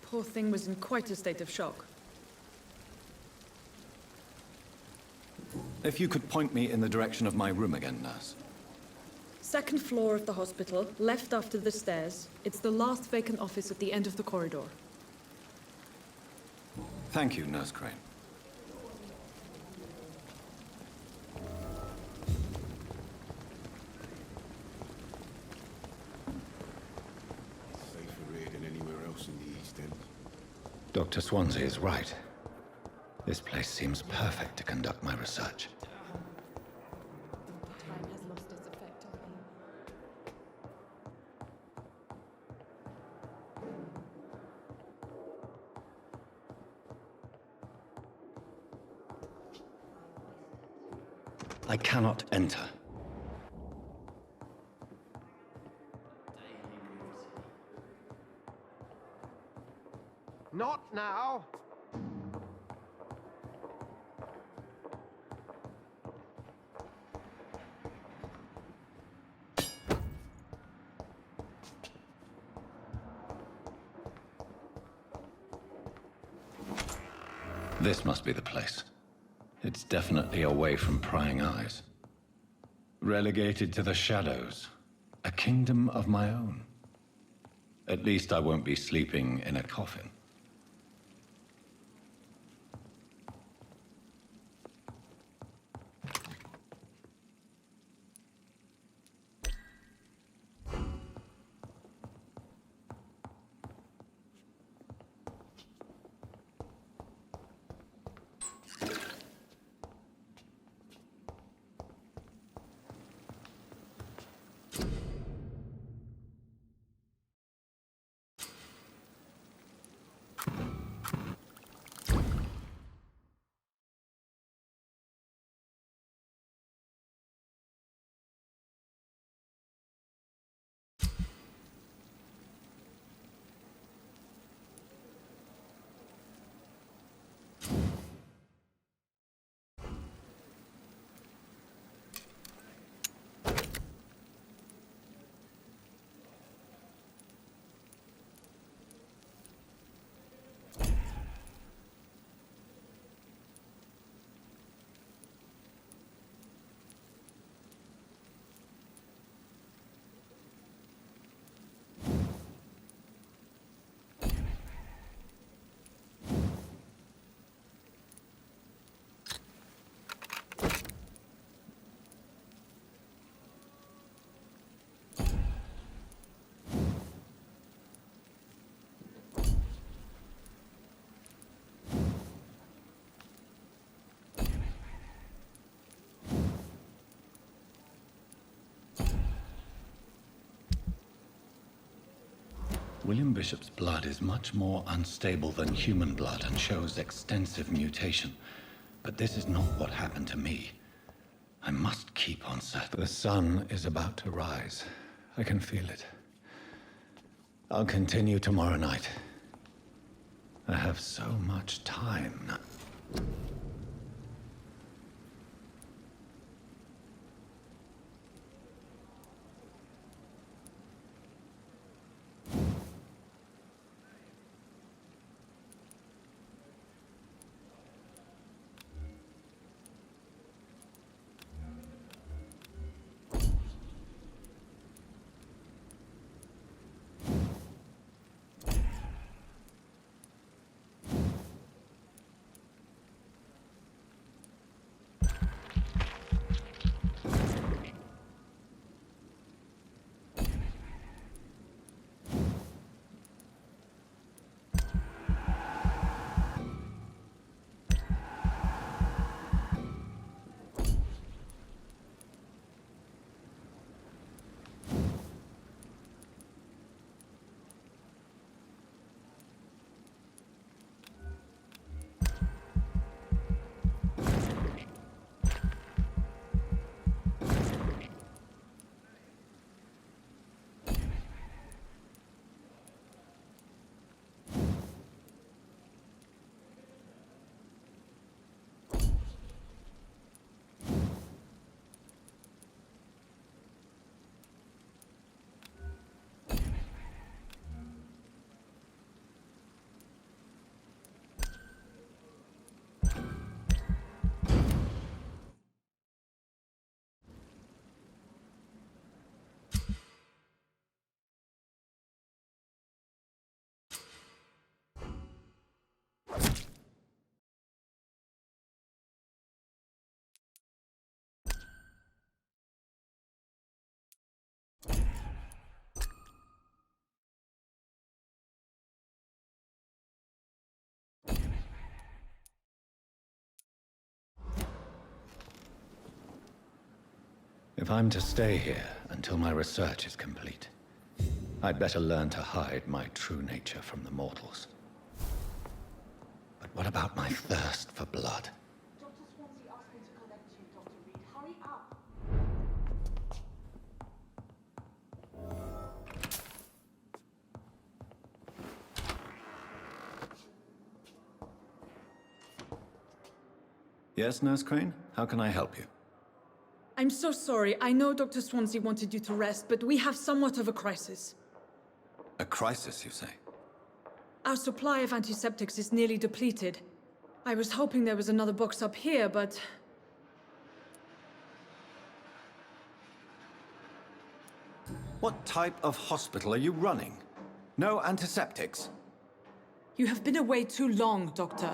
Poor thing was in quite a state of shock. If you could point me in the direction of my room again, nurse. Second floor of the hospital, left after the stairs. It's the last vacant office at the end of the corridor. Thank you, Nurse Crane. Safer here than anywhere else in the East End. Dr. Swansea is right. This place seems perfect to conduct my research. Time has lost its effect on me. I cannot enter. Not now! This must be the place. It's definitely away from prying eyes. Relegated to the shadows. A kingdom of my own. At least I won't be sleeping in a coffin. William Bishop's blood is much more unstable than human blood and shows extensive mutation. But this is not what happened to me. I must keep on searching. The sun is about to rise. I can feel it. I'll continue tomorrow night. I have so much time now. If I'm to stay here until my research is complete, I'd better learn to hide my true nature from the mortals. But what about my thirst for blood? Dr. Swansea asked me to collect you, Dr. Reed. Hurry up! Yes, Nurse Crane? How can I help you? I'm so sorry. I know Dr. Swansea wanted you to rest, but we have somewhat of a crisis. A crisis, you say? Our supply of antiseptics is nearly depleted. I was hoping there was another box up here, but... What type of hospital are you running? No antiseptics? You have been away too long, Doctor.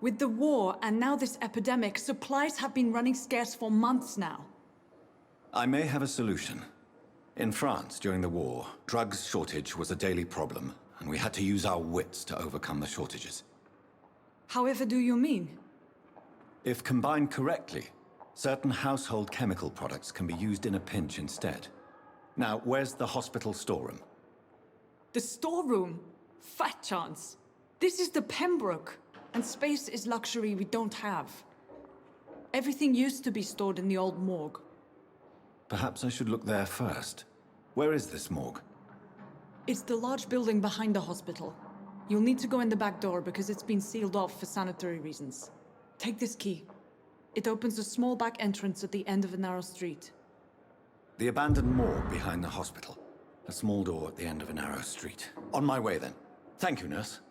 With the war and now this epidemic, supplies have been running scarce for months now. I may have a solution. In France, during the war, drugs shortage was a daily problem, and we had to use our wits to overcome the shortages. However do you mean? If combined correctly, certain household chemical products can be used in a pinch instead. Now, where's the hospital storeroom? The storeroom? Fat chance. This is the Pembroke, and space is luxury we don't have. Everything used to be stored in the old morgue. Perhaps I should look there first. Where is this morgue? It's the large building behind the hospital. You'll need to go in the back door because it's been sealed off for sanitary reasons. Take this key. It opens a small back entrance at the end of a narrow street. The abandoned morgue behind the hospital. A small door at the end of a narrow street. On my way then. Thank you, nurse.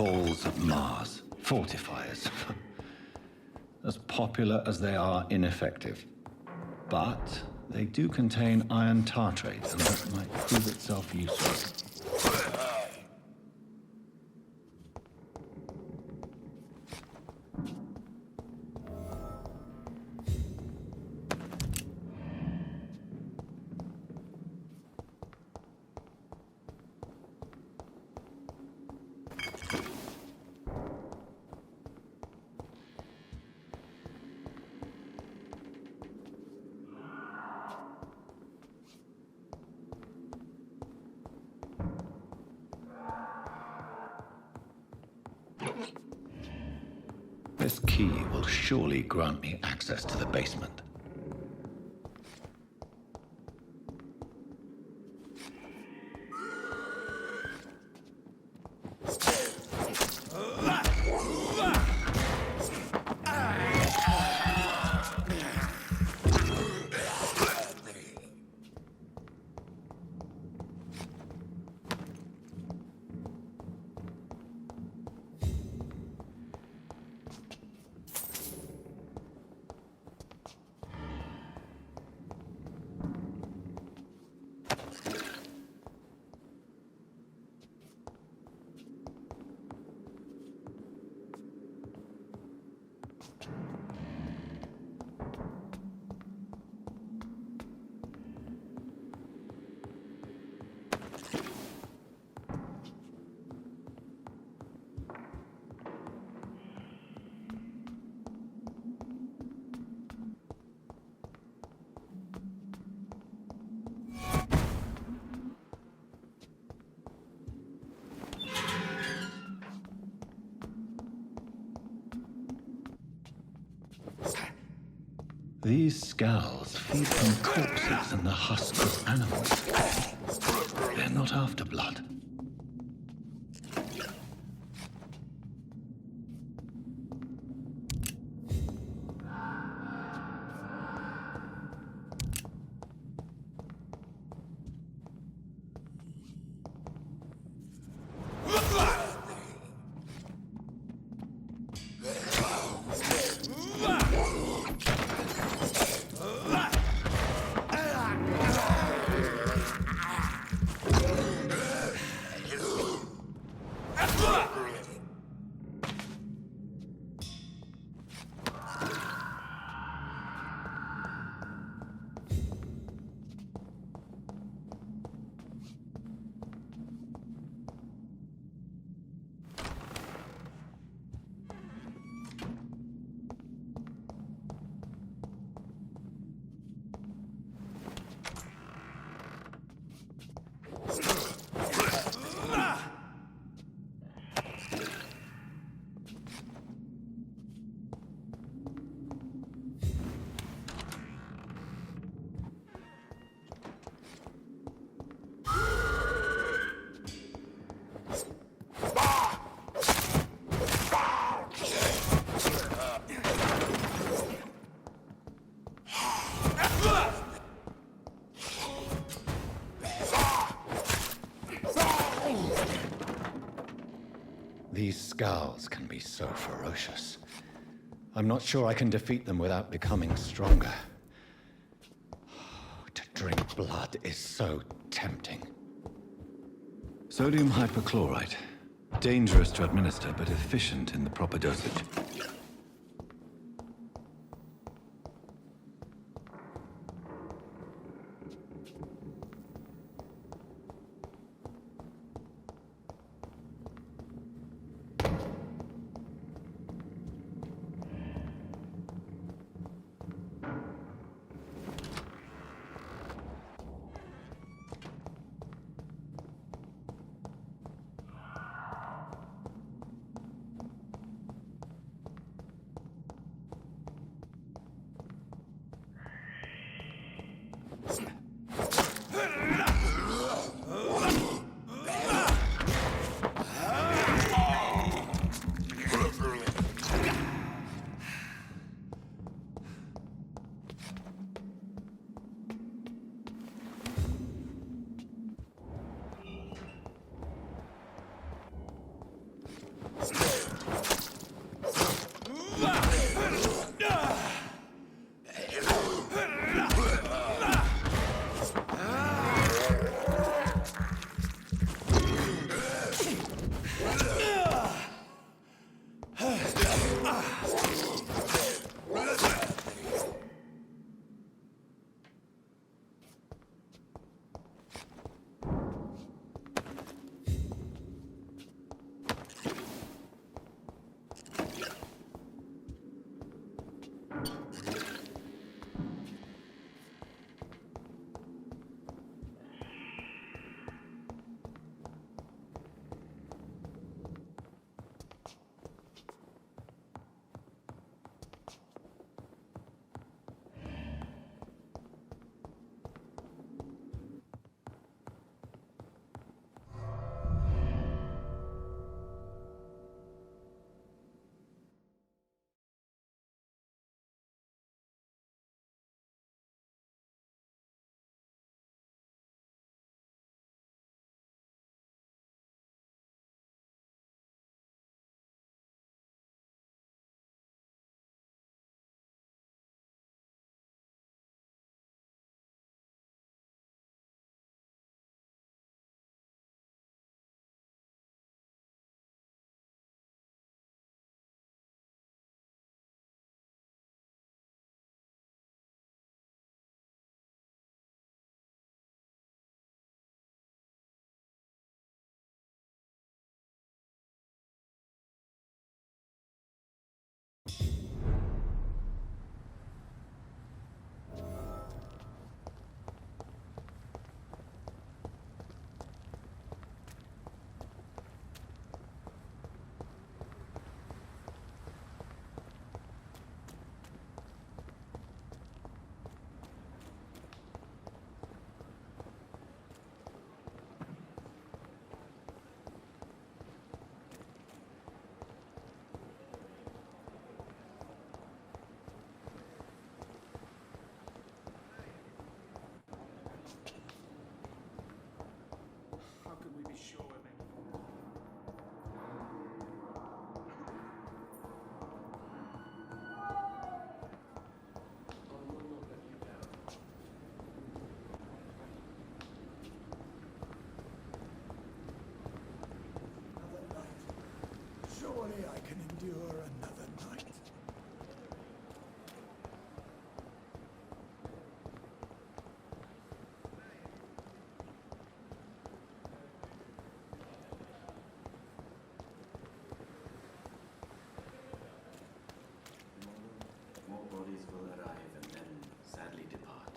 balls of Mars. Fortifiers. As popular as they are ineffective. But they do contain iron tartrate, and that might prove itself useful. This key will surely grant me access to the basement. These skulls feed from corpses and the husks of animals. They're not after blood. These skulls can be so ferocious. I'm not sure I can defeat them without becoming stronger. To drink blood is so tempting. Sodium hypochlorite. Dangerous to administer, but efficient in the proper dosage. Surely I can endure another night. More bodies will arrive and then sadly depart.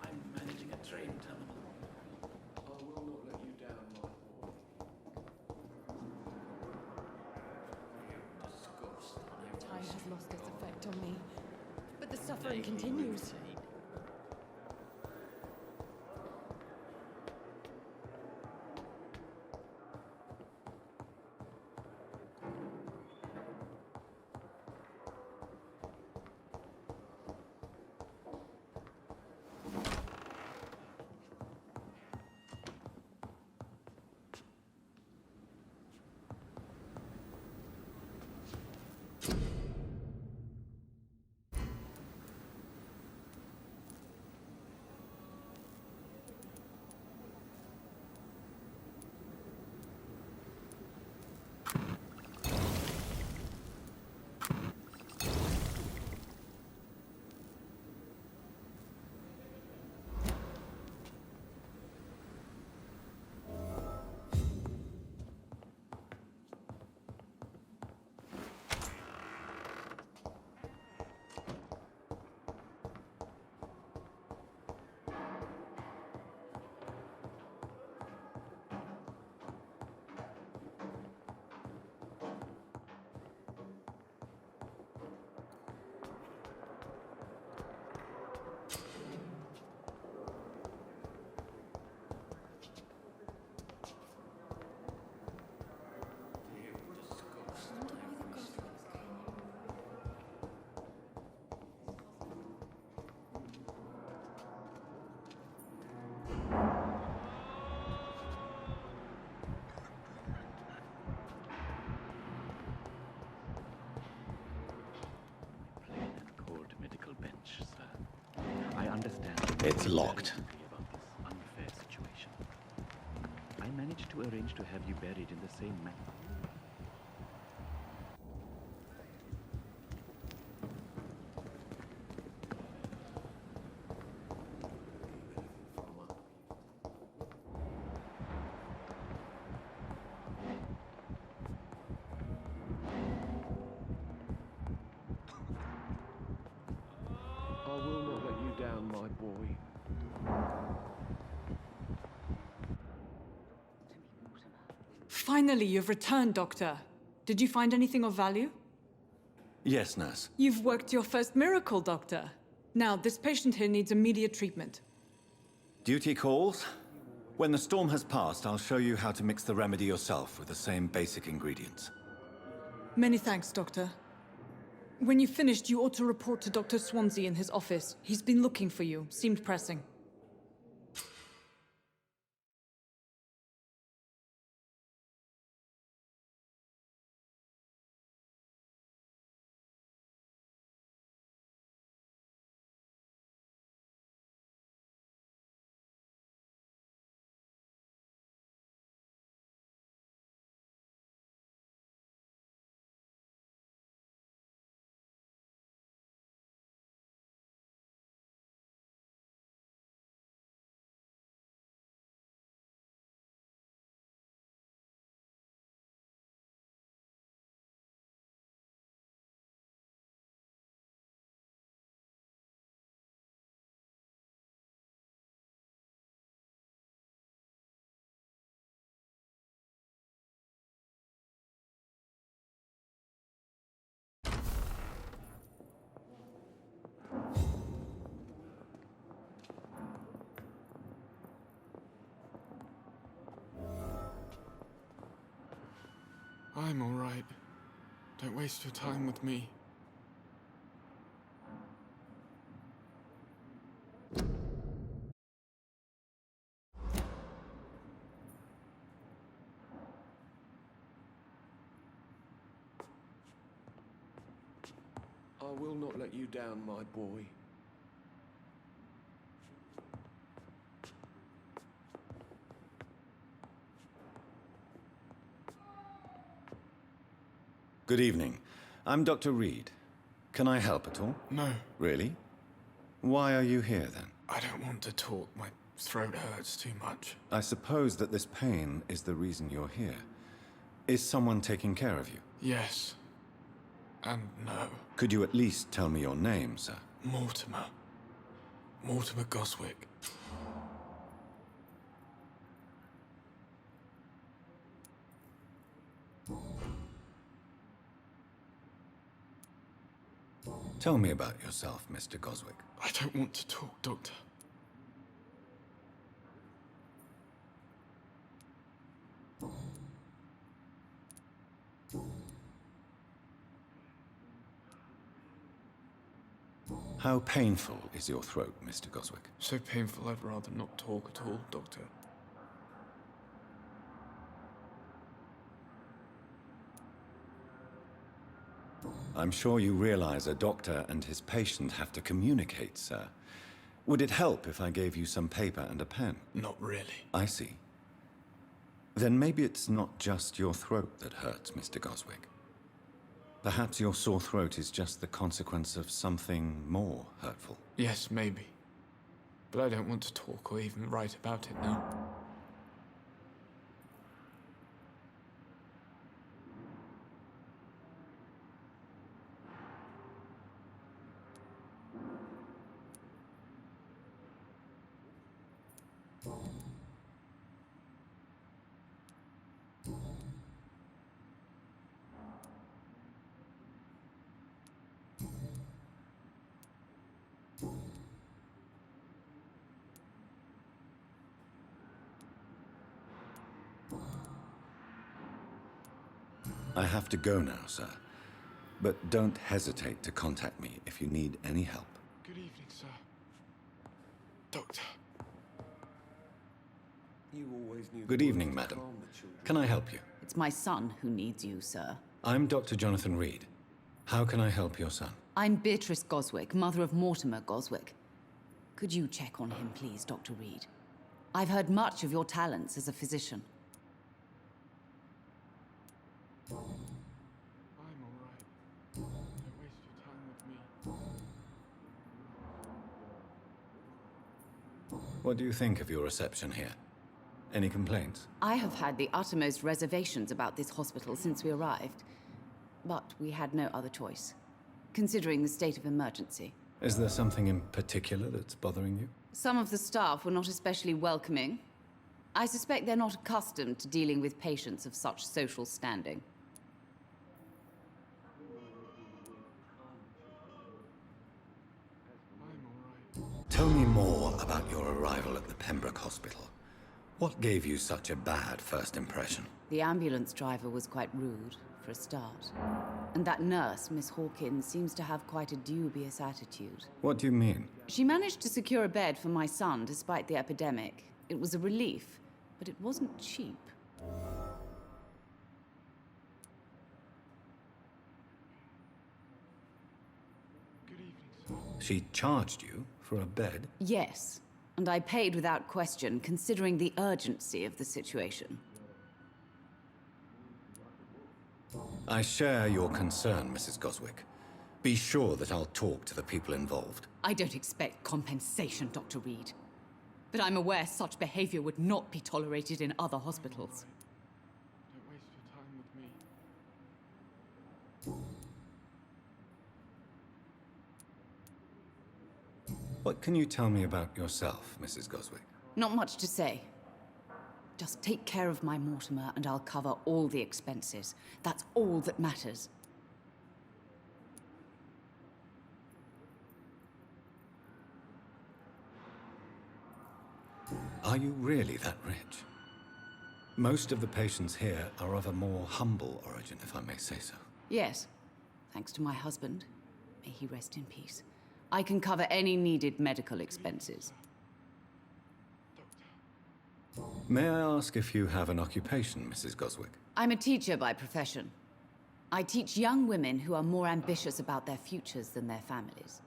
I'm managing a train terminal. I will not let you down, my boy. Time has lost its effect on me, but the suffering continues. Cold medical bench, sir. I understand. It's locked. About this unfair situation. I managed to arrange to have you buried in the same manner. I will not let you down, my boy. Finally, you've returned, Doctor. Did you find anything of value? Yes, nurse. You've worked your first miracle, Doctor. Now, this patient here needs immediate treatment. Duty calls. When the storm has passed, I'll show you how to mix the remedy yourself with the same basic ingredients. Many thanks, Doctor. When you've finished, you ought to report to Dr. Swansea in his office. He's been looking for you. Seemed pressing. I'm all right. Don't waste your time with me. I will not let you down, my boy. Good evening. I'm Dr. Reed. Can I help at all? No, Really? Why are you here then? I don't want to talk. My throat hurts too much. I suppose that this pain is the reason you're here. Is someone taking care of you? Yes. And no. Could you at least tell me your name, sir? Mortimer. Mortimer Goswick. Tell me about yourself, Mr. Goswick. I don't want to talk, Doctor. How painful is your throat, Mr. Goswick? So painful I'd rather not talk at all, Doctor. I'm sure you realize a doctor and his patient have to communicate, sir. Would it help if I gave you some paper and a pen? Not really. I see. Then maybe it's not just your throat that hurts, Mr. Goswick. Perhaps your sore throat is just the consequence of something more hurtful. Yes, maybe. But I don't want to talk or even write about it now. I have to go now, sir. But don't hesitate to contact me if you need any help. Good evening, sir. Doctor. You always knew Good the evening, words to madam. calm the children. Can I help you? It's my son who needs you, sir. I'm Dr. Jonathan Reed. How can I help your son? I'm Beatrice Goswick, mother of Mortimer Goswick. Could you check on him, please, Dr. Reed? I've heard much of your talents as a physician. I'm all right. Don't waste your time with me. What do you think of your reception here? Any complaints? I have had the uttermost reservations about this hospital since we arrived. But we had no other choice, considering the state of emergency. Is there something in particular that's bothering you? Some of the staff were not especially welcoming. I suspect they're not accustomed to dealing with patients of such social standing. I'm all right. Tell me more about your arrival at the Pembroke Hospital. What gave you such a bad first impression? The ambulance driver was quite rude, for a start. And that nurse, Miss Hawkins, seems to have quite a dubious attitude. What do you mean? She managed to secure a bed for my son despite the epidemic. It was a relief, but it wasn't cheap. Good evening, sir. She charged you for a bed? Yes, and I paid without question, considering the urgency of the situation. I share your concern, Mrs. Goswick. Be sure that I'll talk to the people involved. I don't expect compensation, Dr. Reed. But I'm aware such behavior would not be tolerated in other hospitals. Don't waste your time with me. What can you tell me about yourself, Mrs. Goswick? Not much to say. Just take care of my Mortimer and I'll cover all the expenses. That's all that matters. Are you really that rich? Most of the patients here are of a more humble origin, if I may say so. Yes, thanks to my husband. May he rest in peace. I can cover any needed medical expenses. May I ask if you have an occupation, Mrs. Goswick? I'm a teacher by profession. I teach young women who are more ambitious about their futures than their families.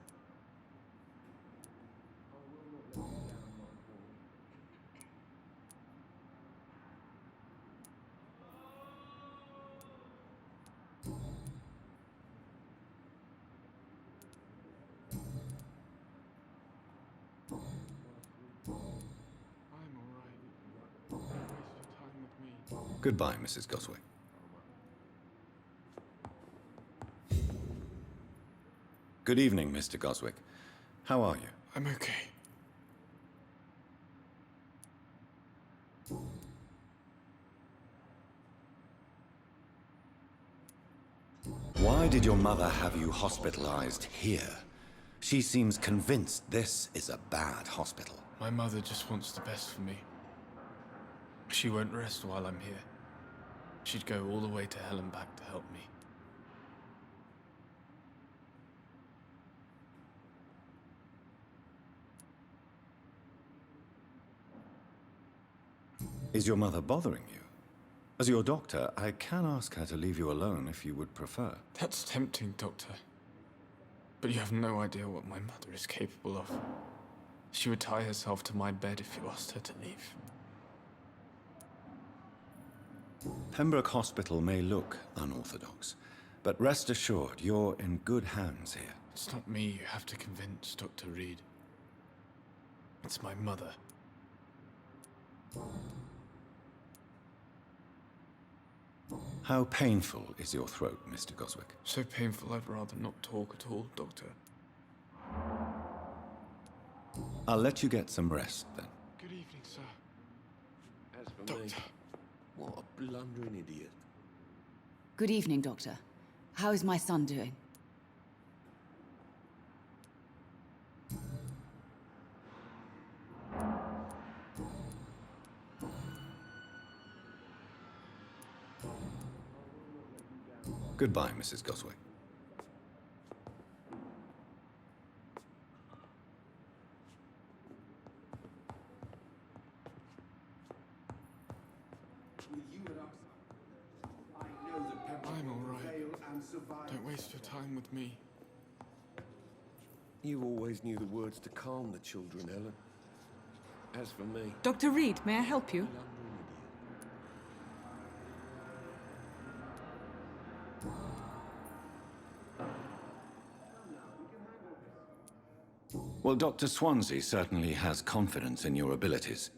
Goodbye, Mrs. Goswick. Good evening, Mr. Goswick. How are you? I'm okay. Why did your mother have you hospitalized here? She seems convinced this is a bad hospital. My mother just wants the best for me. She won't rest while I'm here. She'd go all the way to hell and back to help me. Is your mother bothering you? As your doctor, I can ask her to leave you alone if you would prefer. That's tempting, Doctor. But you have no idea what my mother is capable of. She would tie herself to my bed if you asked her to leave. Pembroke Hospital may look unorthodox, but rest assured, you're in good hands here. It's not me you have to convince, Dr. Reed. It's my mother. How painful is your throat, Mr. Goswick? So painful I'd rather not talk at all, Doctor. I'll let you get some rest, then. Good evening, sir. As for me, Doctor. what a blundering idiot. Good evening, Doctor. How is my son doing? Goodbye, Mrs. Goswick. I'm all right. Don't waste your time with me. You always knew the words to calm the children, Ellen. As for me, Dr. Reed, may I help you? blundering Well, Dr. Swansea certainly has confidence in your abilities.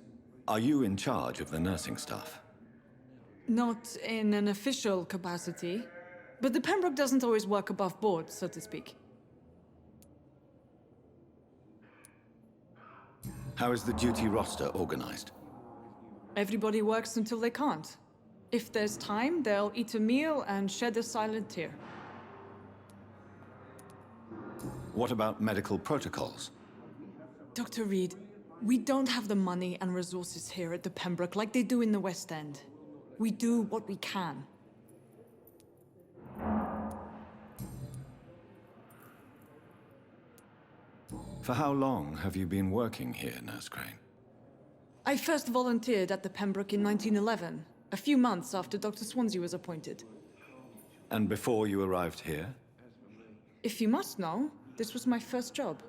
Are you in charge of the nursing staff? Not in an official capacity, but the Pembroke doesn't always work above board, so to speak. How is the duty roster organized? Everybody works until they can't. If there's time, they'll eat a meal and shed a silent tear. What about medical protocols? Dr. Reed, we don't have the money and resources here at the Pembroke like they do in the West End. We do what we can. For how long have you been working here, Nurse Crane? I first volunteered at the Pembroke in 1911, a few months after Dr. Swansea was appointed. And before you arrived here? If you must know, this was my first job.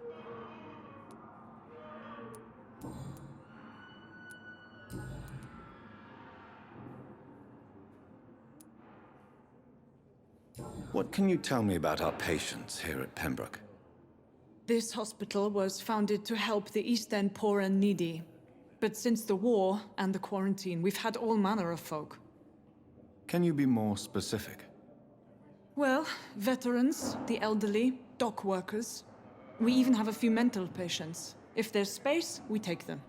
What can you tell me about our patients here at Pembroke? This hospital was founded to help the East End poor and needy. But since the war and the quarantine, we've had all manner of folk. Can you be more specific? Well, veterans, the elderly, dock workers. We even have a few mental patients. If there's space, we take them.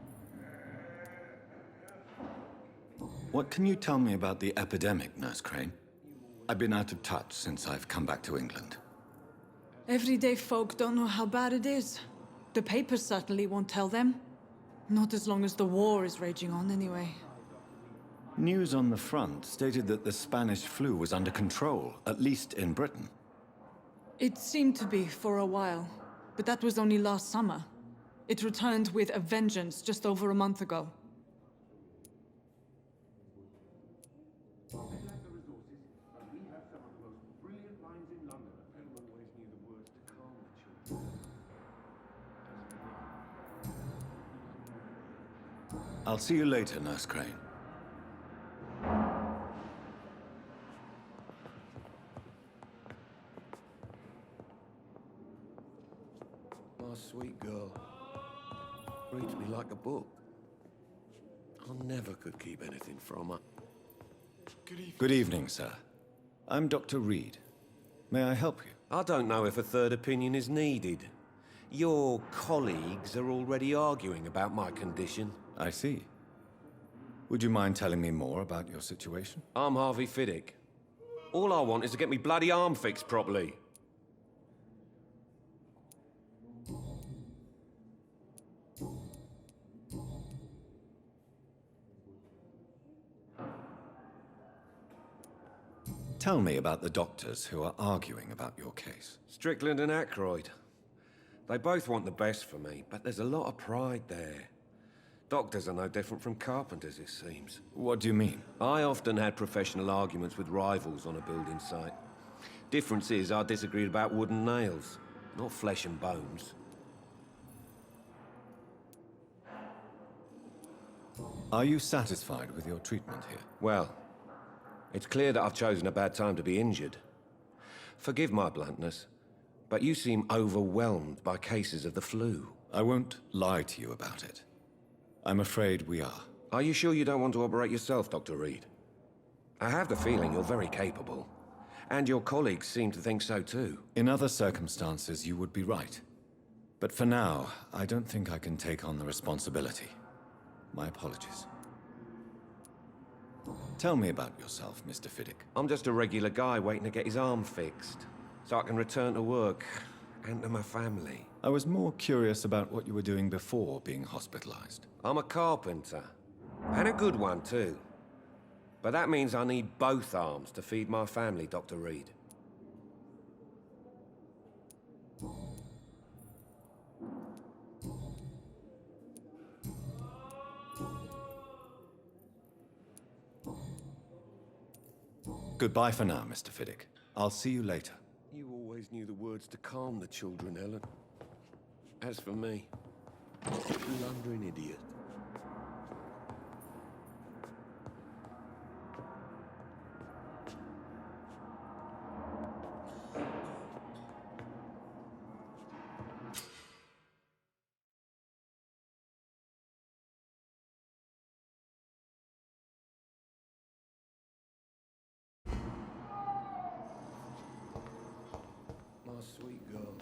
What can you tell me about the epidemic, Nurse Crane? I've been out of touch since I've come back to England. Everyday folk don't know how bad it is. The papers certainly won't tell them. Not as long as the war is raging on, anyway. News on the front stated that the Spanish flu was under control, at least in Britain. It seemed to be for a while, but that was only last summer. It returned with a vengeance just over a month ago. I'll see you later, Nurse Crane. My sweet girl reads me like a book. I never could keep anything from her. Good evening, sir. I'm Dr. Reed. May I help you? I don't know if a third opinion is needed. Your colleagues are already arguing about my condition. I see. Would you mind telling me more about your situation? I'm Harvey Fiddick. All I want is to get me bloody arm fixed properly. Tell me about the doctors who are arguing about your case. Strickland and Aykroyd. They both want the best for me, but there's a lot of pride there. Doctors are no different from carpenters, it seems. What do you mean? I often had professional arguments with rivals on a building site. Difference is, I disagreed about wooden nails, not flesh and bones. Are you satisfied with your treatment here? Well, it's clear that I've chosen a bad time to be injured. Forgive my bluntness, but you seem overwhelmed by cases of the flu. I won't lie to you about it. I'm afraid we are. Are you sure you don't want to operate yourself, Dr. Reed? I have the feeling you're very capable. And your colleagues seem to think so too. In other circumstances, you would be right. But for now, I don't think I can take on the responsibility. My apologies. Tell me about yourself, Mr. Fiddick. I'm just a regular guy waiting to get his arm fixed, so I can return to work and to my family. I was more curious about what you were doing before being hospitalized. I'm a carpenter, and a good one too. But that means I need both arms to feed my family, Dr. Reed. Goodbye for now, Mr. Fiddick. I'll see you later. You always knew the words to calm the children, Ellen. As for me, blundering idiot. My sweet girl.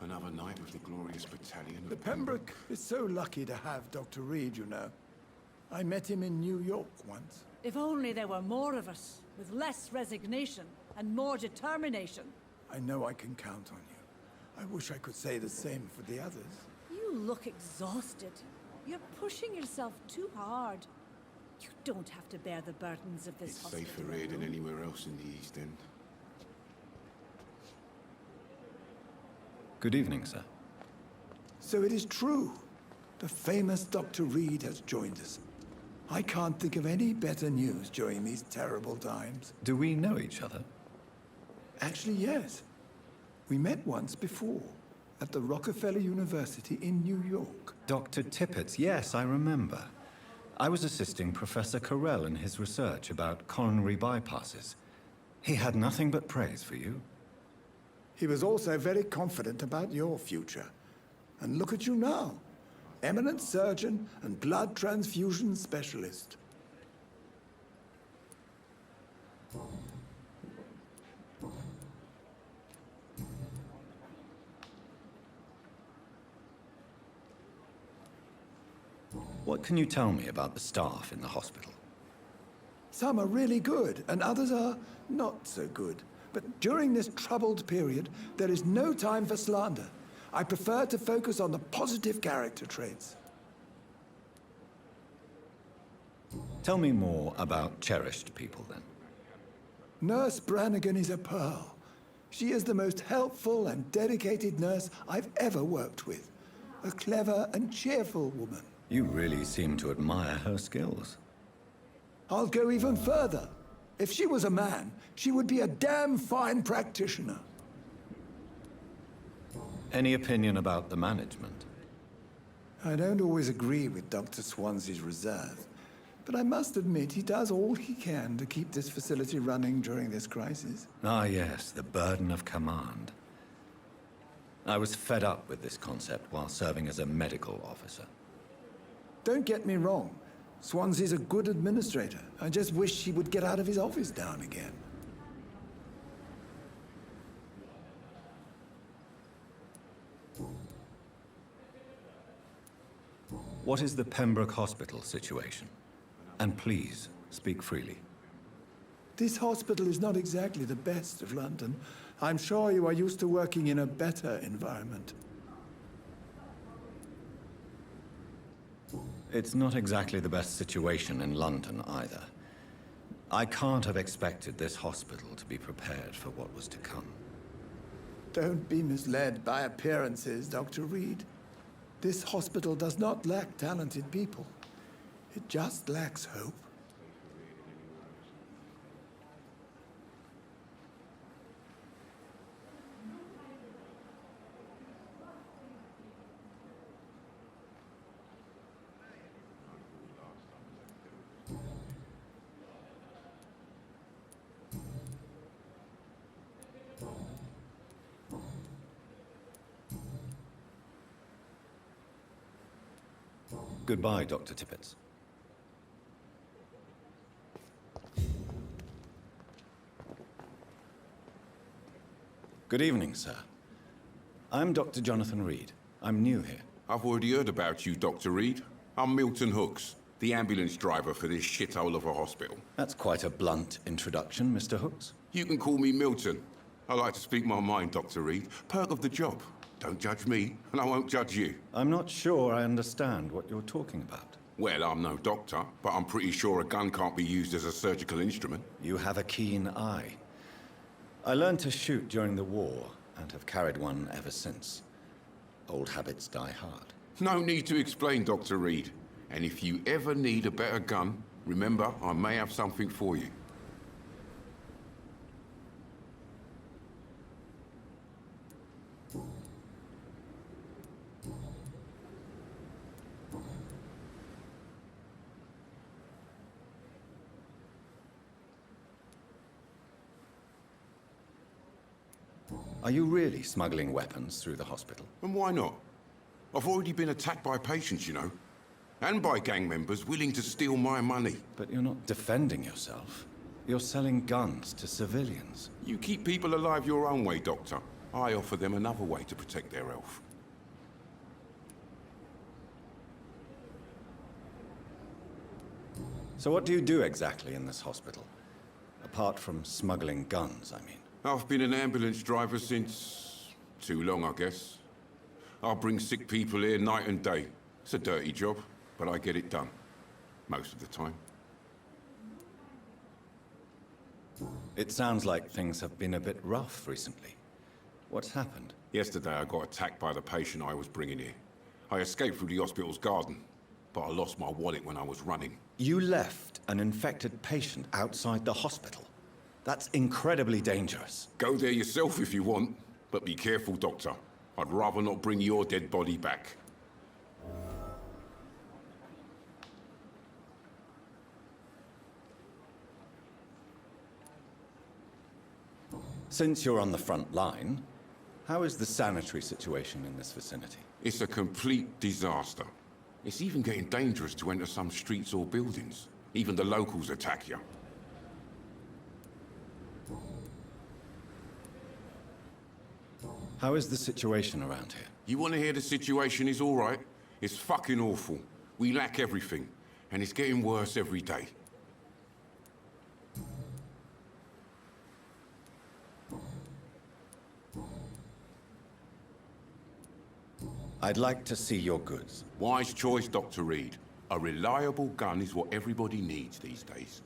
Another night with the glorious battalion. The Pembroke is so lucky to have Dr. Reed, you know. I met him in New York once. If only there were more of us, with less resignation and more determination. I know I can count on you. I wish I could say the same for the others. You look exhausted. You're pushing yourself too hard. You don't have to bear the burdens of this It's hospital safer here than alone. anywhere else in the East End. Good evening, sir. So it is true. The famous Dr. Reed has joined us. I can't think of any better news during these terrible times. Do we know each other? Actually, yes. We met once before, at the Rockefeller University in New York. Dr. Tippett, yes, I remember. I was assisting Professor Carell in his research about coronary bypasses. He had nothing but praise for you. He was also very confident about your future. And look at you now. Eminent surgeon and blood transfusion specialist. What can you tell me about the staff in the hospital? Some are really good, and others are not so good. But during this troubled period, there is no time for slander. I prefer to focus on the positive character traits. Tell me more about cherished people, then. Nurse Brannigan is a pearl. She is the most helpful and dedicated nurse I've ever worked with. A clever and cheerful woman. You really seem to admire her skills. I'll go even further. If she was a man, she would be a damn fine practitioner. Any opinion about the management? I don't always agree with Dr. Swansea's reserve, but I must admit he does all he can to keep this facility running during this crisis. Ah, yes, the burden of command. I was fed up with this concept while serving as a medical officer. Don't get me wrong. Swansea's a good administrator. I just wish he would get out of his office now and again. What is the Pembroke Hospital situation? And please, speak freely. This hospital is not exactly the best of London. I'm sure you are used to working in a better environment. It's not exactly the best situation in London either. I can't have expected this hospital to be prepared for what was to come. Don't be misled by appearances, Dr. Reed. This hospital does not lack talented people. It just lacks hope. Goodbye, Dr. Tippett. Good evening, sir. I'm Dr. Jonathan Reed. I'm new here. I've already heard about you, Dr. Reed. I'm Milton Hooks, the ambulance driver for this shithole of a hospital. That's quite a blunt introduction, Mr. Hooks. You can call me Milton. I like to speak my mind, Dr. Reed. Perk of the job. Don't judge me, and I won't judge you. I'm not sure I understand what you're talking about. Well, I'm no doctor, but I'm pretty sure a gun can't be used as a surgical instrument. You have a keen eye. I learned to shoot during the war, and have carried one ever since. Old habits die hard. No need to explain, Dr. Reed. And if you ever need a better gun, remember, I may have something for you. Are you really smuggling weapons through the hospital? And why not? I've already been attacked by patients, you know. And by gang members willing to steal my money. But you're not defending yourself. You're selling guns to civilians. You keep people alive your own way, Doctor. I offer them another way to protect their health. So what do you do exactly in this hospital? Apart from smuggling guns, I mean. I've been an ambulance driver since... too long, I guess. I bring sick people here night and day. It's a dirty job, but I get it done. Most of the time. It sounds like things have been a bit rough recently. What's happened? Yesterday I got attacked by the patient I was bringing here. I escaped through the hospital's garden, but I lost my wallet when I was running. You left an infected patient outside the hospital? That's incredibly dangerous. Go there yourself if you want, but be careful, Doctor. I'd rather not bring your dead body back. Since you're on the front line, how is the sanitary situation in this vicinity? It's a complete disaster. It's even getting dangerous to enter some streets or buildings. Even the locals attack you. How is the situation around here? You want to hear the situation is all right? It's fucking awful. We lack everything, and it's getting worse every day. I'd like to see your goods. Wise choice, Dr. Reed. A reliable gun is what everybody needs these days.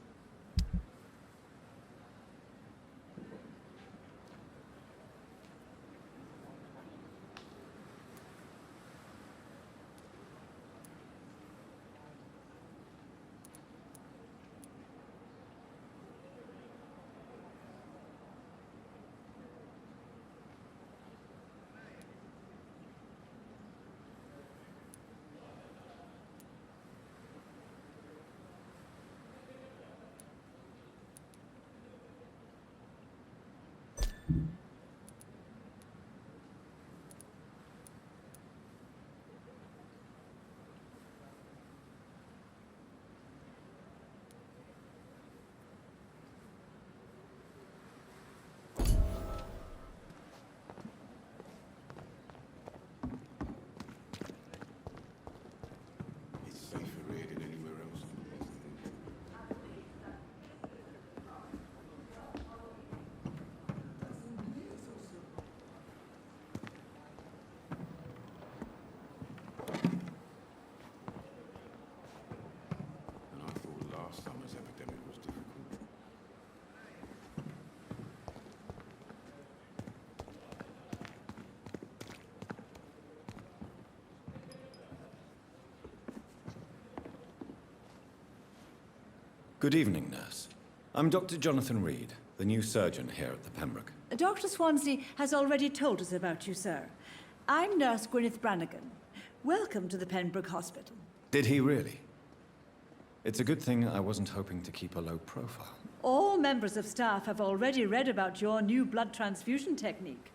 Good evening, nurse. I'm Dr. Jonathan Reed, the new surgeon here at the Pembroke. Dr. Swansea has already told us about you, sir. I'm Nurse Gwyneth Brannigan. Welcome to the Pembroke Hospital. Did he really? It's a good thing I wasn't hoping to keep a low profile. All members of staff have already read about your new blood transfusion technique.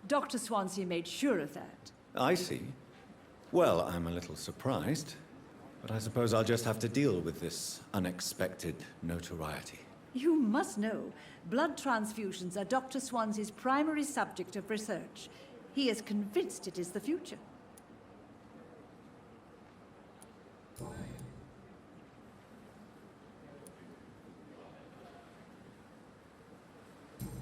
Dr. Swansea made sure of that. I see. Well, I'm a little surprised, but I suppose I'll just have to deal with this unexpected notoriety. You must know, blood transfusions are Dr. Swansea's primary subject of research. He is convinced it is the future.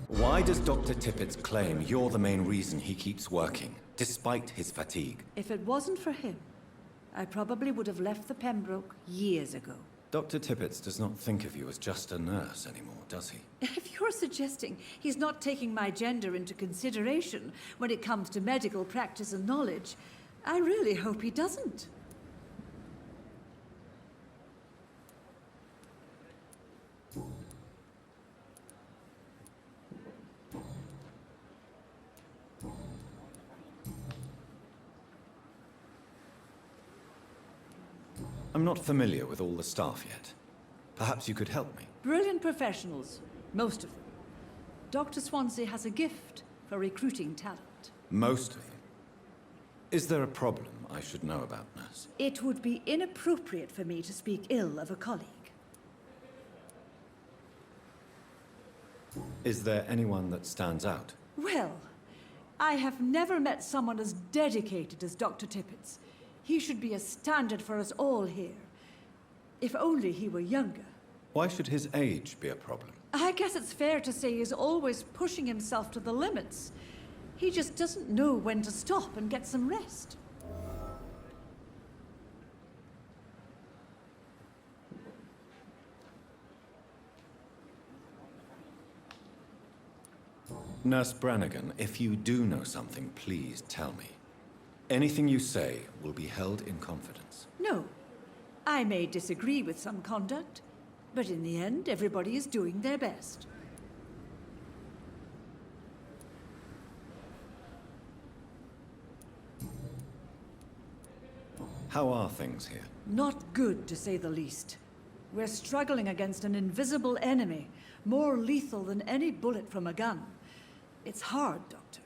Why does Dr. Tippett's claim you're the main reason he keeps working, despite his fatigue? If it wasn't for him, I probably would have left the Pembroke years ago. Dr. Tippett does not think of you as just a nurse anymore, does he? If you're suggesting he's not taking my gender into consideration when it comes to medical practice and knowledge, I really hope he doesn't. I'm not familiar with all the staff yet. Perhaps you could help me. Brilliant professionals, most of them. Dr. Swansea has a gift for recruiting talent. Most of them. Is there a problem I should know about, nurse? It would be inappropriate for me to speak ill of a colleague. Is there anyone that stands out? Well, I have never met someone as dedicated as Dr. Tippett's. He should be a standard for us all here. If only he were younger. Why should his age be a problem? I guess it's fair to say he's always pushing himself to the limits. He just doesn't know when to stop and get some rest. Nurse Brannigan, if you do know something, please tell me. Anything you say will be held in confidence. No. I may disagree with some conduct, but in the end, everybody is doing their best. How are things here? Not good, to say the least. We're struggling against an invisible enemy, more lethal than any bullet from a gun. It's hard, Doctor.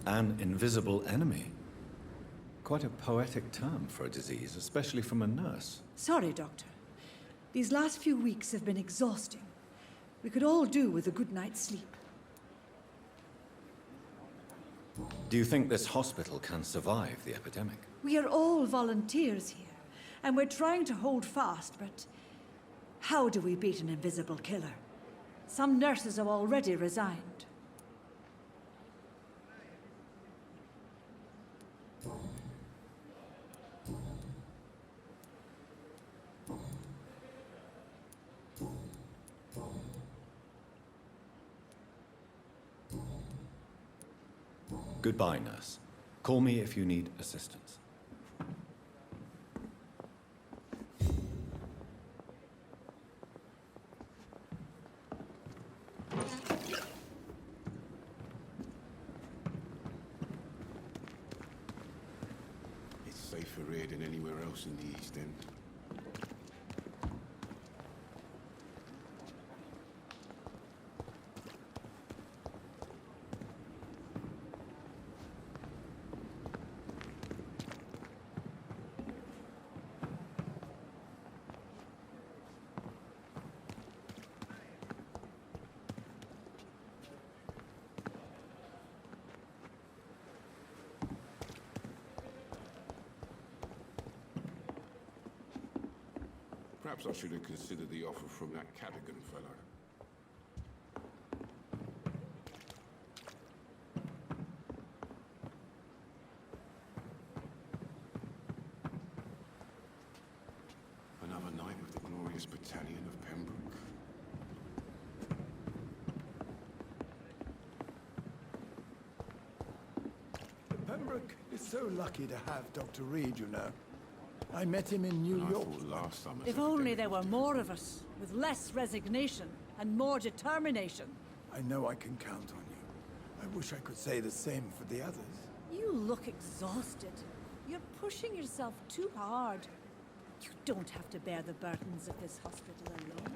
An invisible enemy? Quite a poetic term for a disease, especially from a nurse. Sorry, Doctor. These last few weeks have been exhausting. We could all do with a good night's sleep. Do you think this hospital can survive the epidemic? We are all volunteers here, and we're trying to hold fast, but how do we beat an invisible killer? Some nurses have already resigned. Goodbye, nurse. Call me if you need assistance. It's safer here than anywhere else in the East End. Perhaps I should have considered the offer from that Cadigan fellow. Another night with the glorious battalion of Pembroke. The Pembroke Pembroke is so lucky to have Dr. Reed, you know. I met him in New I York. thought last summer's If only epidemic there were was more of us, with less resignation and more determination. I know I can count on you. I wish I could say the same for the others. You look exhausted. You're pushing yourself too hard. You don't have to bear the burdens of this hospital alone.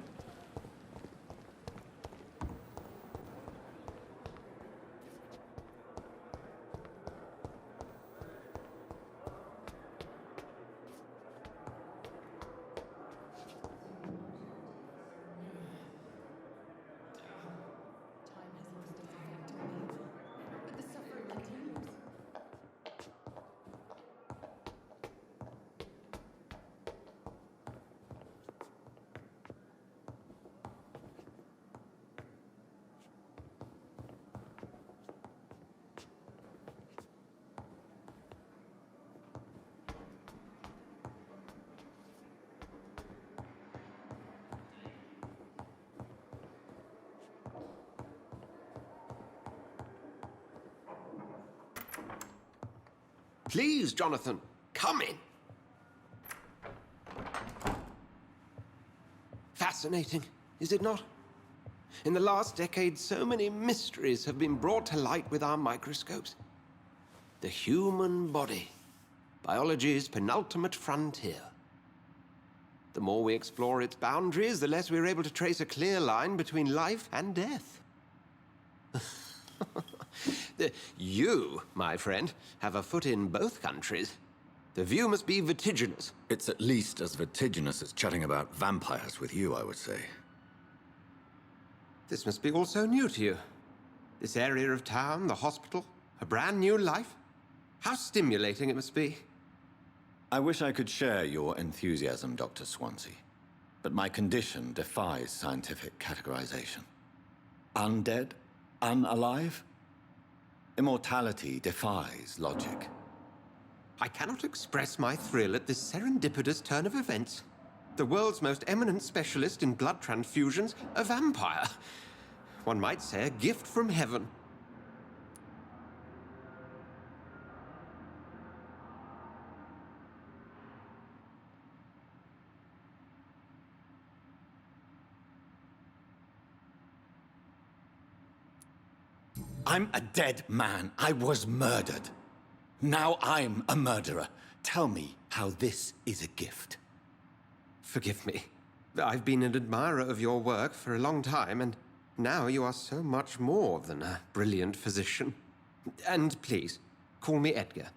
Please, Jonathan, come in. Fascinating, is it not? In the last decade, so many mysteries have been brought to light with our microscopes. The human body, biology's penultimate frontier. The more we explore its boundaries, the less we're able to trace a clear line between life and death. You, my friend, have a foot in both countries. The view must be vertiginous. It's at least as vertiginous as chatting about vampires with you, I would say. This must be all so new to you. This area of town, the hospital, a brand new life. How stimulating it must be. I wish I could share your enthusiasm, Dr. Swansea. But my condition defies scientific categorization. Undead? Unalive? Immortality defies logic. I cannot express my thrill at this serendipitous turn of events. The world's most eminent specialist in blood transfusions, a vampire. One might say a gift from heaven. I'm a dead man. I was murdered. Now I'm a murderer. Tell me how this is a gift. Forgive me. I've been an admirer of your work for a long time, and now you are so much more than a brilliant physician. And please, call me Edgar.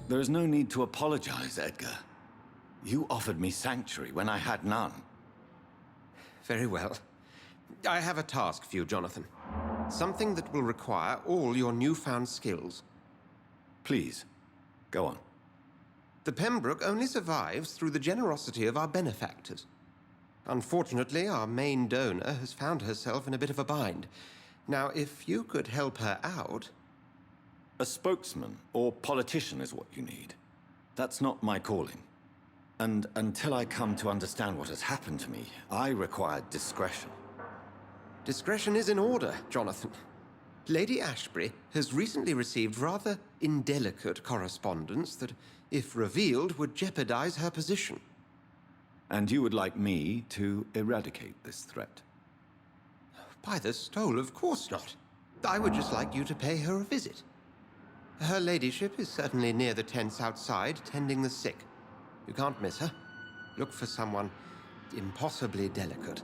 There is no need to apologize, Edgar. You offered me sanctuary when I had none. Very well. I have a task for you, Jonathan. Something that will require all your newfound skills. Please, go on. The Pembroke only survives through the generosity of our benefactors. Unfortunately, our main donor has found herself in a bit of a bind. Now, if you could help her out... A spokesman or politician is what you need. That's not my calling. And until I come to understand what has happened to me, I require discretion. Discretion is in order, Jonathan. Lady Ashbury has recently received rather indelicate correspondence that, if revealed, would jeopardize her position. And you would like me to eradicate this threat? By the stole, of course not. I would just like you to pay her a visit. Her ladyship is certainly near the tents outside, tending the sick. You can't miss her. Look for someone impossibly delicate.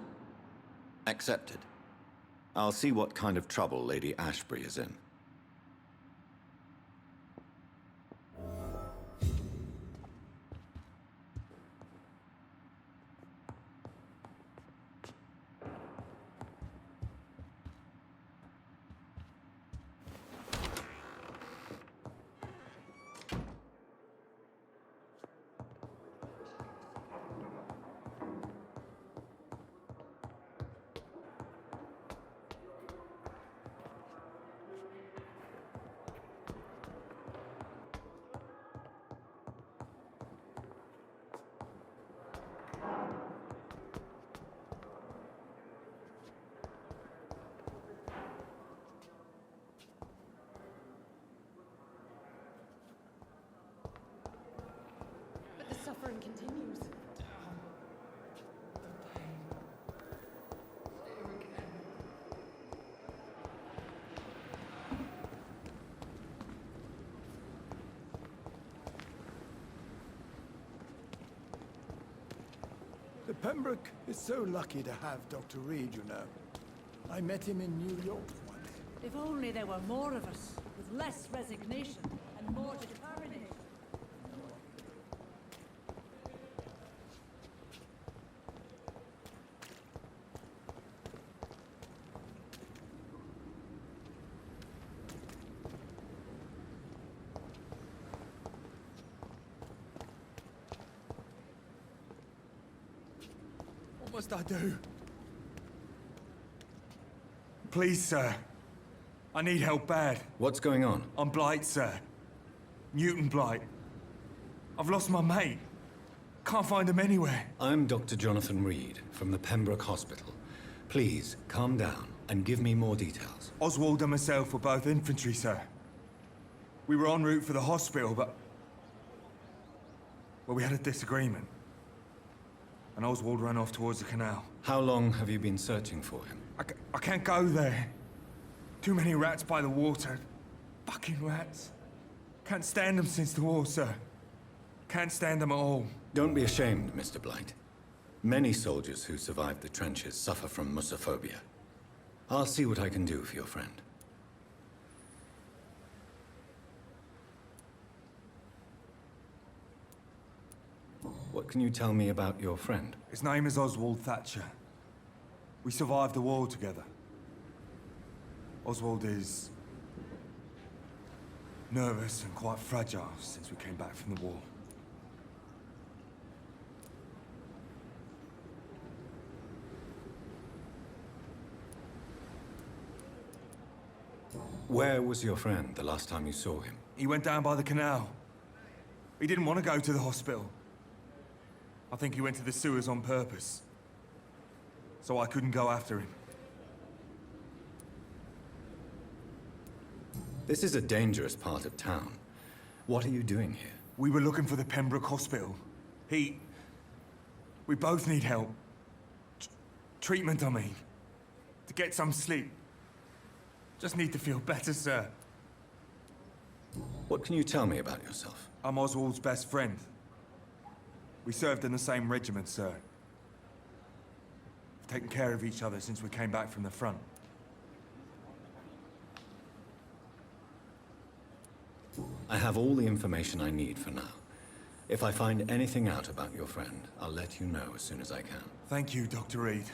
Accepted. I'll see what kind of trouble Lady Ashbury is in. suffering continues. The Pembroke is so lucky to have Dr. Reed, you know. I met him in New York once. If only there were more of us, with less resignation and more determination. What must I do? Please, sir. I need help bad. What's going on? I'm Blight, sir. Newton Blight. I've lost my mate. Can't find him anywhere. I'm Dr. Jonathan Reed from the Pembroke Hospital. Please, calm down and give me more details. Oswald and myself were both infantry, sir. We were en route for the hospital, but... well, we had a disagreement. And Oswald ran off towards the canal. How long have you been searching for him? I can't go there. Too many rats by the water. Fucking rats. Can't stand them since the war, sir. Can't stand them at all. Don't be ashamed, Mr. Blight. Many soldiers who survived the trenches suffer from musophobia. I'll see what I can do for your friend. What can you tell me about your friend? His name is Oswald Thatcher. We survived the war together. Oswald is... nervous and quite fragile since we came back from the war. Where was your friend the last time you saw him? He went down by the canal. He didn't want to go to the hospital. I think he went to the sewers on purpose. So I couldn't go after him. This is a dangerous part of town. What are you doing here? We were looking for the Pembroke Hospital. We both need help. Treatment, I mean. To get some sleep. Just need to feel better, sir. What can you tell me about yourself? I'm Oswald's best friend. We served in the same regiment, sir. We've taken care of each other since we came back from the front. I have all the information I need for now. If I find anything out about your friend, I'll let you know as soon as I can. Thank you, Dr. Reed.